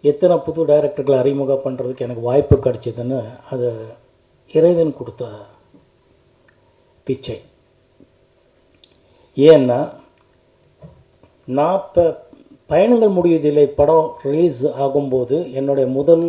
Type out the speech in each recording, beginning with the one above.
எத்தனை புது டைரக்டர்களை அறிமுகம் பண்ணுறதுக்கு எனக்கு வாய்ப்பு கிடைச்சிதுன்னு அது இறைவன் கொடுத்த பிச்சை. ஏன்னா நான் இப்போ பயணங்கள் முடிவதில்லை படம் ரிலீஸ் ஆகும்போது என்னுடைய முதல்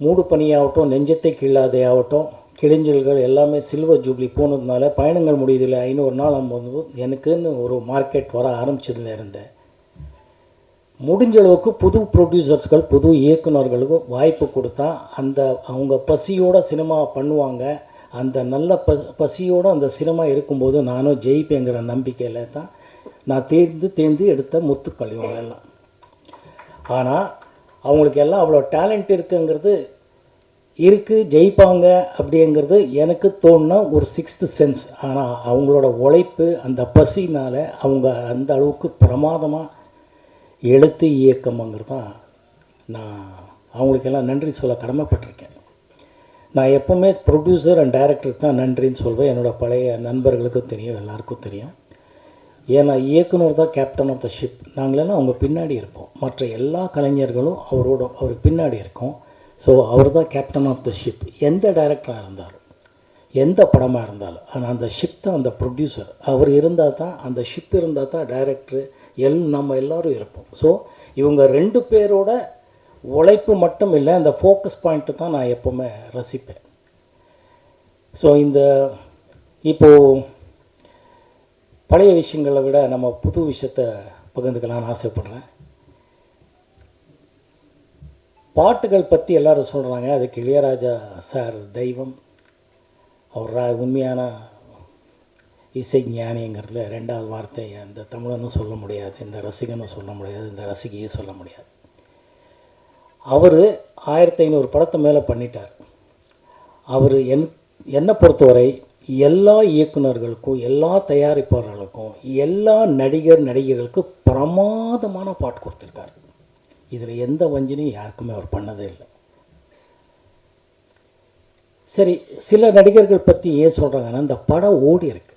மூடு பனியாகட்டும், நெஞ்சத்தை கிள்ளாதே ஆகட்டும், கிழிஞ்சல்கள் எல்லாமே சில்வர் ஜூப்ளி போனதுனால பயணங்கள் முடிவதில்லை 500 நாள் ஆகும்போது எனக்குன்னு ஒரு மார்க்கெட் வர ஆரம்பிச்சதுல இருந்தேன். முடிஞ்ச அளவுக்கு புது ப்ரொடியூசர்ஸ்கள் புது இயக்குநர்களுக்கும் வாய்ப்பு கொடுத்தா அந்த அவங்க பசியோட சினிமா பண்ணுவாங்க. அந்த நல்ல பசியோடு அந்த சினிமா இருக்கும்போது நானும் ஜெயிப்பேங்கிற நம்பிக்கையில் தான் நான் தேர்ந்து எடுத்த முத்துக்கள் இவங்களெல்லாம். ஆனால் அவங்களுக்கு எல்லாம் அவ்வளோ டேலண்ட் இருக்குங்கிறது இருக்குது, ஜெயிப்பாங்க அப்படிங்கிறது எனக்கு தோணுன ஒரு 6th சென்ஸ். ஆனால் அவங்களோட உழைப்பு அந்த பசினால் அவங்க அந்த அளவுக்கு பிரமாதமாக எழுத்து இயக்கம்ங்கிறது தான் நான் அவங்களுக்கெல்லாம் நன்றி சொல்ல கடமைப்பட்டிருக்கேன். நான் எப்போவுமே ப்ரொடியூசர் அண்ட் டைரக்டருக்கு தான் நன்றின்னு சொல்வேன். என்னோடய பழைய நண்பர்களுக்கும் தெரியும், எல்லாருக்கும் தெரியும். ஏன்னா இயக்குனர் தான் கேப்டன் ஆஃப் த ஷிப். நாங்களெல்லாம் அவங்க பின்னாடி இருப்போம். மற்ற எல்லா கலைஞர்களும் அவருக்கு பின்னாடி இருக்கோம். ஸோ அவர் தான் கேப்டன் ஆஃப் த ஷிப். எந்த டைரக்டராக இருந்தாலும், எந்த படமாக இருந்தாலும், ஆனால் அந்த ஷிப் தான் அந்த ப்ரொடியூசர். அவர் இருந்தால் தான், அந்த ஷிப் இருந்தால் தான் டைரக்டரு நம்ம எல்லோரும் இருப்போம். ஸோ இவங்க 2 பேரோட உழைப்பு மட்டும் இல்லை, அந்த ஃபோக்கஸ் பாயிண்ட்டு தான் நான் எப்போவுமே ரசிப்பேன். ஸோ இப்போது பழைய விஷயங்களை விட நம்ம புது விஷயத்தை பகிர்ந்துக்கலாம்னு ஆசைப்படுறேன். பாட்டுகள் பற்றி எல்லோரும் சொல்கிறாங்க, அதுக்கு இளையராஜா சார் தெய்வம். அவர் உண்மையான இசை ஞானிங்கிறதுல 2வது வார்த்தை இந்த தமிழனும் சொல்ல முடியாது, இந்த ரசிகனும் சொல்ல முடியாது, இந்த ரசிகையும் சொல்ல முடியாது. அவர் 1500 படத்தை மேலே பண்ணிட்டார். அவர் என்னை பொறுத்தவரை எல்லா இயக்குநர்களுக்கும், எல்லா தயாரிப்பாளர்களுக்கும், எல்லா நடிகர்களுக்கும் பிரமாதமான பாட்டு கொடுத்துருக்காரு. இதில் எந்த வஞ்சனையும் யாருக்குமே அவர் பண்ணதே இல்லை. சரி, சில நடிகர்கள் பற்றி ஏன் சொல்கிறாங்கன்னா, அந்த படம் ஓடி இருக்கு.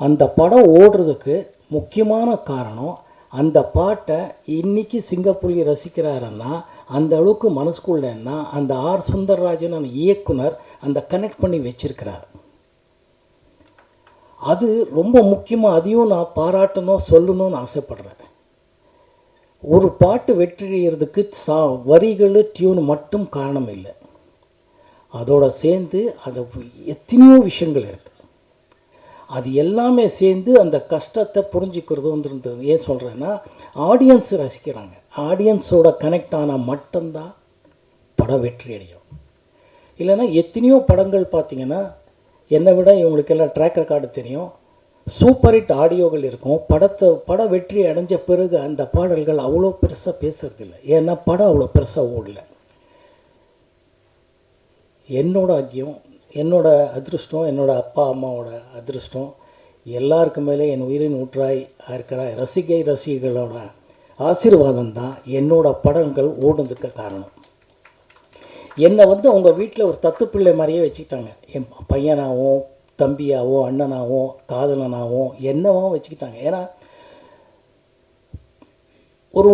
அந்த படம் ஓடுறதுக்கு முக்கியமான காரணம், அந்த பாட்டை இன்றைக்கி சிங்கப்பூர்லி ரசிக்கிறாருன்னா அந்த அளவுக்கு மனசுக்குள்ளேன்னா அந்த ஆர் சுந்தரராஜன் அந்த இயக்குனர் அந்த கனெக்ட் பண்ணி வச்சிருக்கிறார். அது ரொம்ப முக்கியமாக. அதையும் நான் பாராட்டணும், சொல்லணும்னு ஆசைப்படுறேன். ஒரு பாட்டு வெற்றியறதுக்கு வரிகள் டியூன் மட்டும் காரணம் இல்லை, அதோட சேர்ந்து அது எத்தனையோ விஷயங்கள் இருக்குது. அது எல்லாமே சேர்ந்து அந்த கஷ்டத்தை புரிஞ்சுக்கிறதுன்றது ஏன் சொல்கிறேன்னா, ஆடியன்ஸ் ரசிக்கிறாங்க. ஆடியன்ஸோட கனெக்ட் ஆனால் மட்டும்தான் படம் வெற்றி அடையும். இல்லைன்னா எத்தனையோ படங்கள் பார்த்திங்கன்னா, என்னை விட இவங்களுக்கெல்லாம் ட்ராக் ரெக்கார்டு தெரியும், சூப்பர் ஹிட் ஆடியோகள் இருக்கும். படம் வெற்றி அடைஞ்ச பிறகு அந்த பாடல்கள் அவ்வளோ பெருசாக பேசுறதில்லை. ஏன்னா படம் அவ்வளோ பெருசாக ஓடல. என்னோட ஐக்கியம், என்னோட அதிருஷ்டம், என்னோடய அப்பா அம்மாவோட அதிருஷ்டம், எல்லாருக்கு மேலே என் உயிரின் ஊற்றாய் இருக்கிற ரசிகைகளோட ஆசீர்வாதம் தான் என்னோடய படங்கள் ஓடுனதுக்கு காரணம். என்னை அவங்க வீட்டில் ஒரு தத்து பிள்ளை மாதிரியே வச்சுக்கிட்டாங்க. என் பையனாகவும் தம்பியாகவும் அண்ணனாகவும் காதலனாகவும் என்னவோ வச்சுக்கிட்டாங்க. ஏன்னா ஒரு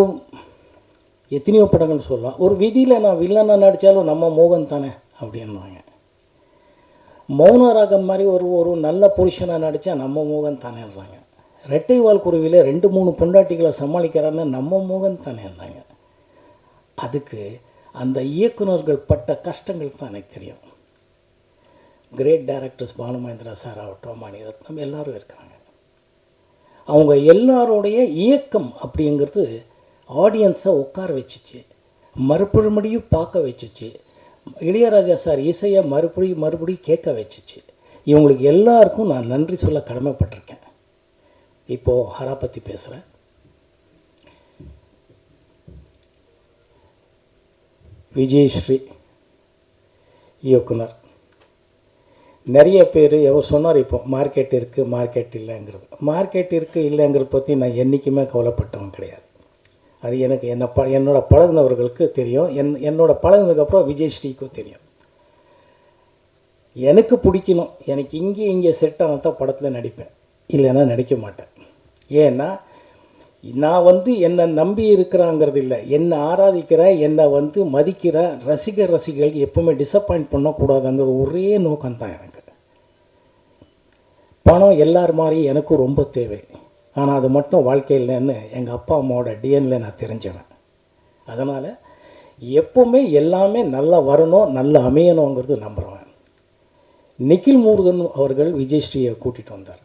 எத்தனையோ படங்கள் சொல்லலாம். ஒரு விதியில் நான் வில்லனாக நடித்தாலும் நம்ம மோகன் தானே அப்படின்வாங்க. மௌனராகம் மாதிரி ஒரு நல்ல பொசிஷனாக நடித்தா நம்ம மோகன் தானேன்றாங்க. ரெட்டை வால் குருவியில் 2-3 பொண்டாட்டிகளை சமாளிக்கிறான்னு நம்ம மோகன் தானேன்றாங்க. அதுக்கு அந்த இயக்குநர்கள் பட்ட கஷ்டங்கள் தான் எனக்கு தெரியும். கிரேட் டைரக்டர்ஸ் பானுமகேந்திரா சார் ஆகட்டும், மணிரத்னம் எல்லோரும் இருக்கிறாங்க. அவங்க எல்லாரோடைய இயக்கம் அப்படிங்கிறது ஆடியன்ஸை உட்கார வச்சிச்சு, மறுபடியும் பார்க்க வச்சிச்சு. இளையராஜா சார் இசையை மறுபடியும் கேட்க வச்சிச்சு. இவங்களுக்கு எல்லாருக்கும் நான் நன்றி சொல்ல கடமைப்பட்டிருக்கேன். இப்போது ஹரா பற்றி பேசுகிறேன். விஜயஸ்ரீ இயக்குனர். நிறைய பேர் எவர் சொன்னார் இப்போ மார்க்கெட் இருக்குது மார்க்கெட் இல்லைங்கிறது. மார்க்கெட் இருக்குது இல்லைங்கிறத பற்றி நான் என்றைக்குமே கவலைப்பட்டவன் கிடையாது. அது எனக்கு என்னோட பழகினவர்களுக்கு தெரியும். என்னோட பழகினதுக்கப்புறம் விஜயஸ்ரீக்கும் தெரியும். எனக்கு பிடிக்கணும், எனக்கு இங்கே செட் ஆனால் தான் படத்தில் நடிப்பேன், இல்லைன்னா நடிக்க மாட்டேன். ஏன்னா நான் வந்து என்னை நம்பி இருக்கிறாங்கிறது இல்லை, என்னை ஆராதிக்கிற, என்னை வந்து மதிக்கிற ரசிகர்களுக்கு எப்பவுமே டிசப்பாயிண்ட் பண்ணக்கூடாதுங்கிறது ஒரே நோக்கம்தான் எனக்கு. பணம் எல்லார் மாதிரி எனக்கும் ரொம்ப தேவை, ஆனால் அது மட்டும் வாழ்க்கையில்னு எங்கள் அப்பா அம்மாவோட டிஎன்ல நான் தெரிஞ்சவன். அதனால் எப்போவுமே எல்லாமே நல்லா வரணும், நல்லா அமையணுங்கிறது நம்புகிறவன். நிக்கில் முருகன் அவர்கள் விஜயஸ்ரீயை கூட்டிகிட்டு வந்தார்.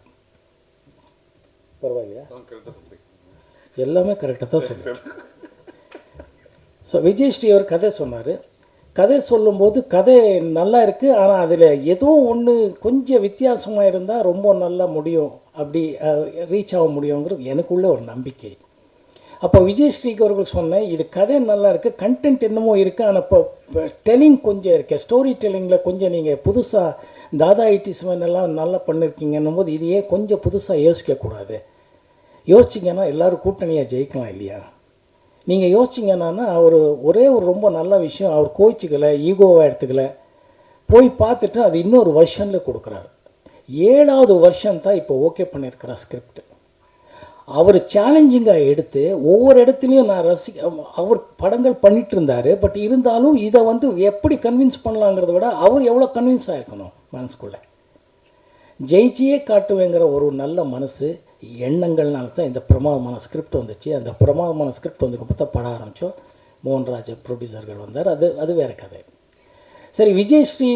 பரவாயில்லையா? எல்லாமே கரெக்டாக தான் சொன்னார். ஸோ விஜயஸ்ரீ அவர் கதை சொன்னார். கதை சொல்லும்போது கதை நல்லா இருக்குது, ஆனால் அதில் ஏதோ ஒன்று கொஞ்சம் வித்தியாசமாக இருந்தால் ரொம்ப நல்லா முடியும், அப்படி ரீச் ஆக முடியுங்கிறது எனக்குள்ளே ஒரு நம்பிக்கை. அப்போ விஜயஸ்ரீக்கு அவர்கள் சொன்னேன், இது கதை நல்லா இருக்குது, கண்டென்ட் என்னமோ இருக்குது, ஆனால் இப்போ டெல்லிங் கொஞ்சம் இருக்குது, ஸ்டோரி டெல்லிங்கில் கொஞ்சம் நீங்கள் புதுசாக தாதா ஐட்டிஸ்மன் எல்லாம் நல்லா பண்ணியிருக்கீங்கன்னும் போது இதையே கொஞ்சம் புதுசாக யோசிக்கக்கூடாது. யோசிச்சிங்கன்னா எல்லோரும் கூட்டணியாக ஜெயிக்கலாம் இல்லையா? நீங்கள் யோசிச்சிங்கன்னா ஒரே ஒரு ரொம்ப நல்ல விஷயம், அவர் கோச்சிக்கலை, ஈகோவாக எடுத்துக்கலை, போய் பார்த்துட்டு அது இன்னொரு வருஷனில் கொடுக்குறாரு. 7வது வருஷம் தான் இப்போ ஓகே பண்ணியிருக்கிற ஸ்கிரிப்ட். அவர் சேலஞ்சிங்காக எடுத்து ஒவ்வொரு இடத்துலையும் நான் அவர் படங்கள் பண்ணிகிட்டு இருந்தார். பட் இருந்தாலும் இதை வந்து எப்படி கன்வின்ஸ் பண்ணலாங்கிறத விட அவர் எவ்வளோ கன்வின்ஸ் ஆகிருக்கணும் மனசுக்குள்ளே. ஜெயிச்சியே காட்டுவேங்கிற ஒரு நல்ல மனசு எண்ணங்கள்னால தான் இந்த பிரமாதமான ஸ்கிரிப்ட் வந்துச்சு. அந்த பிரமாதமான ஸ்கிரிப்ட் வந்து தான் பட ஆரம்பித்தோம். மோகன்ராஜ் ப்ரொடியூசர்கள் வந்தார். அது வேறு கதை. சரி, விஜயஸ்ரீ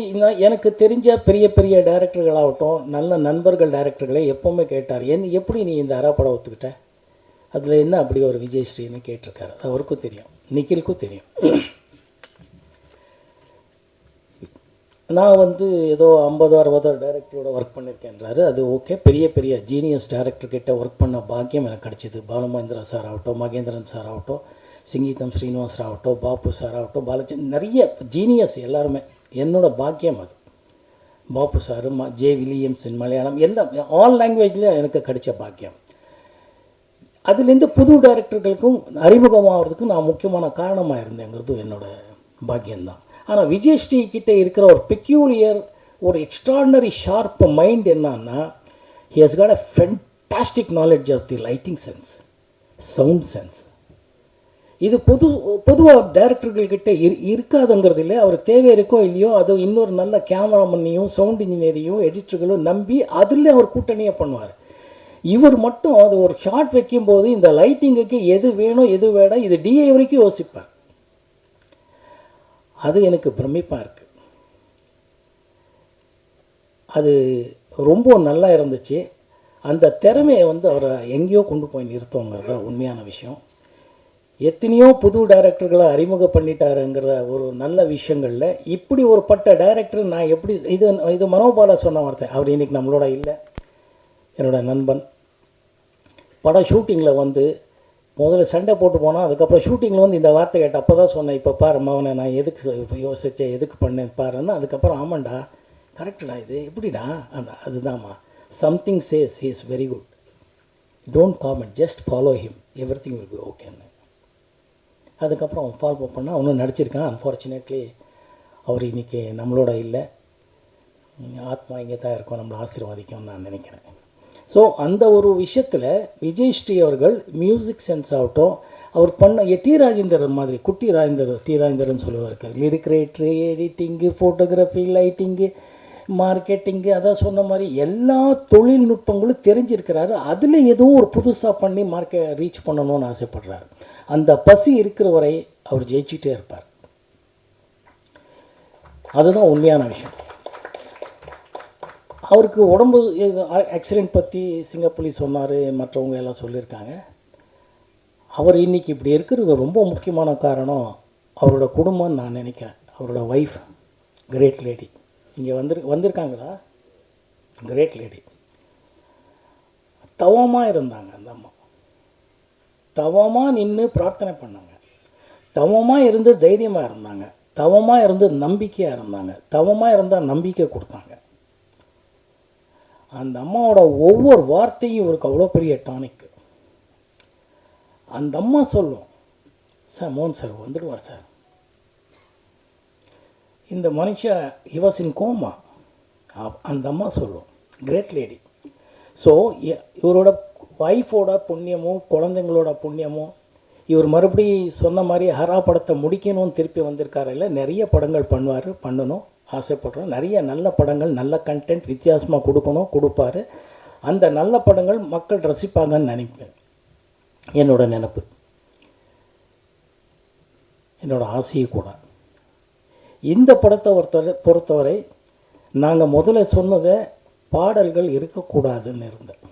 எனக்கு தெரிஞ்ச பெரிய பெரிய டைரக்டர்களாகட்டும், நல்ல நண்பர்கள் டைரக்டர்களை எப்போவுமே கேட்டார், எப்படி நீ இந்த படம் ஒத்துக்கிட்ட, அதில் என்ன அப்படி ஒரு விஜயஸ்ரீன்னு கேட்டிருக்காரு. அவருக்கும் தெரியும், நிக்கிலுக்கும் தெரியும். நான் வந்து ஏதோ 50-60 டைரக்டரோட ஒர்க் பண்ணியிருக்கேன்றாரு. அது ஓகே. பெரிய பெரிய ஜீனியஸ் டைரக்டர்கிட்ட ஒர்க் பண்ண பாக்கியம் எனக்கு கிடச்சிது. பாலுமகேந்திரா சார் ஆகட்டும், மகேந்திரன் சார் ஆகட்டும், சிங்கீதம் ஸ்ரீனிவாஸ் ஆகட்டும், பாப்பு சார் ஆகட்டும், பாலச்சந்திரன், நிறைய ஜீனியஸ் எல்லாருமே என்னோட பாக்கியம் அது. பாப்பு சார், ஜே வில்லியம்ஸ் இன் மலையாளம், எல்லாம் ஆல் லாங்குவேஜ்லேயும் எனக்கு கிடைச்ச பாக்கியம். அதுலேருந்து புது டைரக்டர்களுக்கும் அறிமுகமாகிறதுக்கும் நான் முக்கியமான காரணமாக இருந்தேங்கிறது என்னோட பாக்கியம்தான். ஆனால் விஜயஸ்ரீ கிட்டே இருக்கிற ஒரு பெக்யூலியர், ஒரு எக்ஸ்ட்ராடினரி ஷார்ப் மைண்ட் என்னன்னா, he has got a fantastic knowledge of the lighting sense, sound sense. இது பொதுவாக டைரக்டர்கள்கிட்ட இருக்காதுங்கிறது இல்லை. அவருக்கு தேவை இருக்கோ இல்லையோ, அது இன்னொரு நல்ல கேமராமேனையும் சவுண்ட் இன்ஜினியரையும் எடிட்டர்களும் நம்பி அதில் அவர் கூட்டணியை பண்ணுவார். இவர் மட்டும் அது ஒரு ஷார்ட் வைக்கும்போது இந்த லைட்டிங்குக்கு எது வேணும் எது வேணாம் இது டிஏ வரைக்கும் யோசிப்பார். அது எனக்கு பிரமிப்பாக இருக்குது. அது ரொம்ப நல்லா இருந்துச்சு. அந்த திறமையை வந்து அவரை எங்கேயோ கொண்டு போய் நிறுத்தோங்கிறது தான் உண்மையான விஷயம். எத்தனையோ புது டைரக்டர்களை அறிமுகம் பண்ணிட்டாருங்கிற ஒரு நல்ல விஷயங்களில் இப்படி ஒரு பட்ட டைரக்டர் நான் எப்படி, இது மனோபாலா சொன்ன வார்த்தை. அவர் இன்றைக்கி நம்மளோட இல்லை, என்னோட நண்பன். படம் ஷூட்டிங்கில் வந்து முதல்ல சண்டை போட்டு போனால், அதுக்கப்புறம் ஷூட்டிங்கில் வந்து இந்த வார்த்தை கேட்ட அப்போ தான் சொன்னேன், இப்போ பாரு மவனை நான் எதுக்கு யோசித்தேன், எதுக்கு பண்ணேன் பாருன்னா, அதுக்கப்புறம் ஆமாண்டா கரெக்டடா, இது எப்படிடா, அதுதான்மா, something says he is very good, don't comment, just follow him, everything will be ஓகேன்னு. அதுக்கப்புறம் அவன் ஃபாலோ பண்ணால் அவனும் நடிச்சிருக்கான். அன்ஃபார்ச்சுனேட்லி அவர் இன்றைக்கி நம்மளோட இல்லை, ஆத்மா இங்கே தான் இருக்கும், நம்மளை ஆசீர்வாதிக்கும்னு நான் நினைக்கிறேன். ஸோ அந்த ஒரு விஷயத்தில் விஜயஸ்ரீ அவர்கள் மியூசிக் சென்ஸ் ஆகட்டும், அவர் பண்ண டி ராஜேந்திரன் மாதிரி, குட்டி ராஜேந்திரன், டி ராஜேந்திரன் சொல்லுவார், லிரிக் ரைட்ரு, எடிட்டிங்கு, ஃபோட்டோகிராஃபி, லைட்டிங்கு, மார்க்கெட்டிங்கு, அதான் சொன்ன மாதிரி எல்லா தொழில்நுட்பங்களும் தெரிஞ்சிருக்கிறாரு. அதில் ஏதோ ஒரு புதுசாக பண்ணி ரீச் பண்ணணும்னு ஆசைப்படுறாரு. அந்த பசி இருக்கிற வரை அவர் ஜெயிச்சுட்டே இருப்பார். அதுதான் உண்மையான விஷயம். அவருக்கு உடம்பு ஆக்சிடெண்ட் பற்றி சிங்கப்புலி சொன்னார், மற்றவங்க எல்லாம் சொல்லியிருக்காங்க. அவர் இன்றைக்கி இப்படி இருக்கிறது ரொம்ப முக்கியமான காரணம் அவரோட குடும்பம்னு நான் நினைக்கிறேன். அவரோட ஒய்ஃப் கிரேட் லேடி, இங்கே வந்திருக்காங்களா, கிரேட் லேடி. தவமாக இருந்தாங்க அந்த அம்மா, தவமாக நின்று பிரார்த்தனை பண்ணாங்க, தவமாக இருந்து தைரியமாக இருந்தாங்க, தவமாக இருந்து நம்பிக்கையாக இருந்தாங்க, தவமாக இருந்தால் நம்பிக்கை கொடுத்தாங்க. அந்த அம்மாவோட ஒவ்வொரு வார்த்தையும் இவருக்கு அவ்வளோ பெரிய டானிக்கு. அந்த அம்மா சொல்லும், சார் மோகன் சார் வந்துடுவார் சார், இந்த மனுஷன் ஹி வாஸ் இன் கோமா, அந்த அம்மா சொல்லும், கிரேட் லேடி. ஸோ இவரோட ஒய்ஃபோட புண்ணியமும் குழந்தைங்களோட புண்ணியமும் இவர் மறுபடி சொன்ன மாதிரி ஹரா படத்தை முடிக்கணும்னு திருப்பி வந்திருக்காரு. இல்லை, நிறைய படங்கள் பண்ணணும் ஆசைப்படுறோம். நிறைய நல்ல படங்கள், நல்ல கண்டென்ட் வித்தியாசமாக கொடுப்பார். அந்த நல்ல படங்கள் மக்கள் ரசிப்பாங்கன்னு நினைப்பேன். என்னோட நினப்பு, என்னோடய ஆசையை கூட. இந்த படத்தை பொறுத்தவரை நாங்கள் முதல்ல சொன்னதை பாடல்கள் இருக்கக்கூடாதுன்னு இருந்தேன்.